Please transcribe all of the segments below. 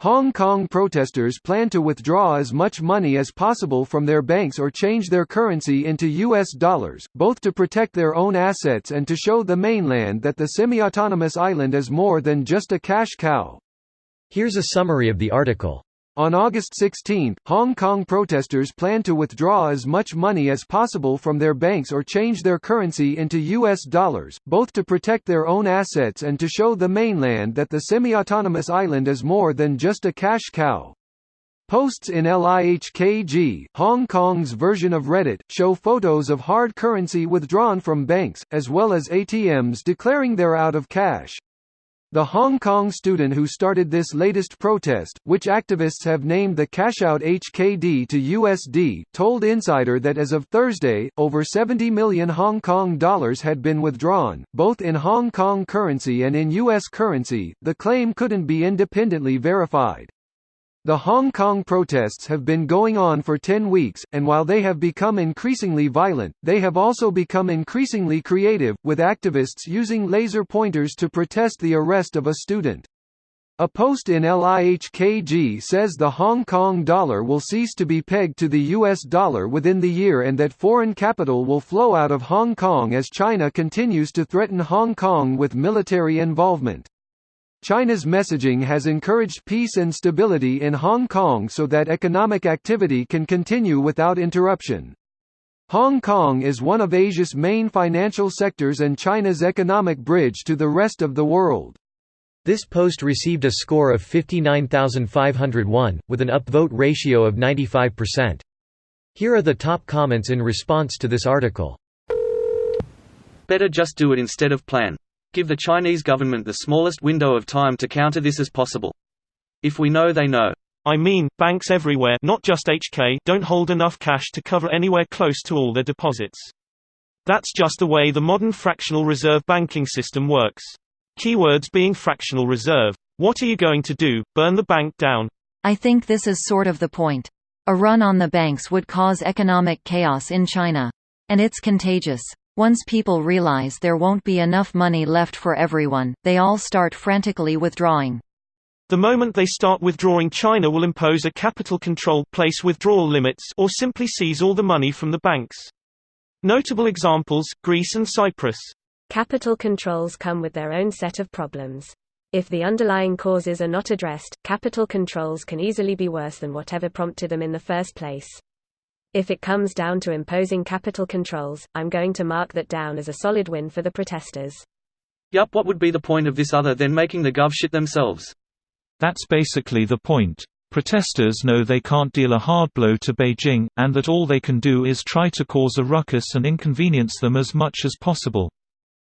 Hong Kong protesters plan to withdraw as much money as possible from their banks or change their currency into US dollars, both to protect their own assets and to show the mainland that the semi-autonomous island is more than just a cash cow. Here's a summary of the article. On August 16, Hong Kong protesters plan to withdraw as much money as possible from their banks or change their currency into US dollars, both to protect their own assets and to show the mainland that the semi-autonomous island is more than just a cash cow. Posts in LIHKG, Hong Kong's version of Reddit, show photos of hard currency withdrawn from banks, as well as ATMs declaring they're out of cash. The Hong Kong student who started this latest protest, which activists have named the Cashout HKD to USD, told Insider that as of Thursday, over 70 million Hong Kong dollars had been withdrawn, both in Hong Kong currency and in US currency. The claim couldn't be independently verified. The Hong Kong protests have been going on for 10 weeks, and while they have become increasingly violent, they have also become increasingly creative, with activists using laser pointers to protest the arrest of a student. A post in LIHKG says the Hong Kong dollar will cease to be pegged to the US dollar within the year and that foreign capital will flow out of Hong Kong as China continues to threaten Hong Kong with military involvement. China's messaging has encouraged peace and stability in Hong Kong so that economic activity can continue without interruption. Hong Kong is one of Asia's main financial sectors and China's economic bridge to the rest of the world. This post received a score of 59,501, with an upvote ratio of 95%. Here are the top comments in response to this article. Better just do it instead of plan. Give the Chinese government the smallest window of time to counter this as possible. If we know, they know. I mean, banks everywhere, not just HK, don't hold enough cash to cover anywhere close to all their deposits. That's just the way the modern fractional reserve banking system works. Keywords being fractional reserve. What are you going to do, burn the bank down? I think this is sort of the point. A run on the banks would cause economic chaos in China. And it's contagious. Once people realize there won't be enough money left for everyone, they all start frantically withdrawing. The moment they start withdrawing, China will impose a capital control, place withdrawal limits, or simply seize all the money from the banks. Notable examples, Greece and Cyprus. Capital controls come with their own set of problems. If the underlying causes are not addressed, capital controls can easily be worse than whatever prompted them in the first place. If it comes down to imposing capital controls, I'm going to mark that down as a solid win for the protesters. Yup, what would be the point of this other than making the gov shit themselves? That's basically the point. Protesters know they can't deal a hard blow to Beijing, and that all they can do is try to cause a ruckus and inconvenience them as much as possible.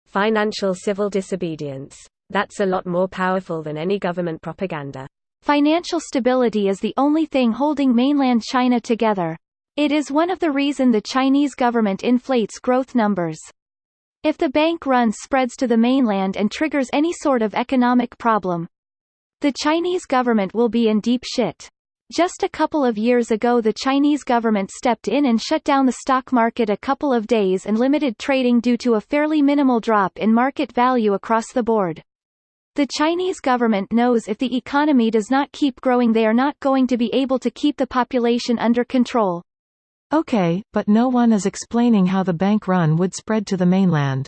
Financial civil disobedience. That's a lot more powerful than any government propaganda. Financial stability is the only thing holding mainland China together. It is one of the reasons the Chinese government inflates growth numbers. If the bank run spreads to the mainland and triggers any sort of economic problem, the Chinese government will be in deep shit. Just a couple of years ago, the Chinese government stepped in and shut down the stock market a couple of days and limited trading due to a fairly minimal drop in market value across the board. The Chinese government knows if the economy does not keep growing, they are not going to be able to keep the population under control. Okay, but no one is explaining how the bank run would spread to the mainland.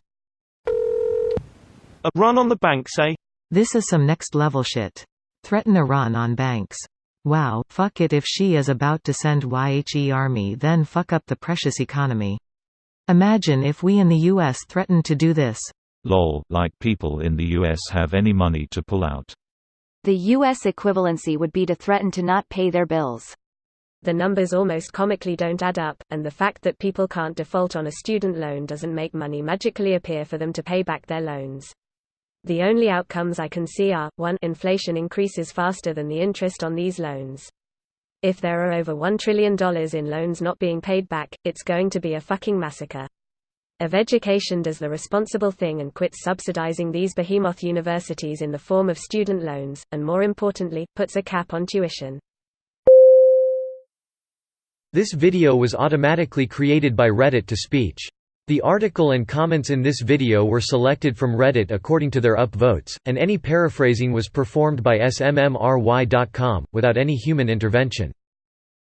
A run on the banks, eh? This is some next level shit. Threaten a run on banks. Wow, fuck it, if she is about to send YHE army, then fuck up the precious economy. Imagine if we in the US threatened to do this. Lol, like people in the US have any money to pull out. The US equivalency would be to threaten to not pay their bills. The numbers almost comically don't add up, and the fact that people can't default on a student loan doesn't make money magically appear for them to pay back their loans. The only outcomes I can see are, 1. Inflation increases faster than the interest on these loans. If there are over $1 trillion in loans not being paid back, it's going to be a fucking massacre. If education does the responsible thing and quits subsidizing these behemoth universities in the form of student loans, and more importantly, puts a cap on tuition. This video was automatically created by Reddit to speech. The article and comments in this video were selected from Reddit according to their upvotes, and any paraphrasing was performed by smmry.com, without any human intervention.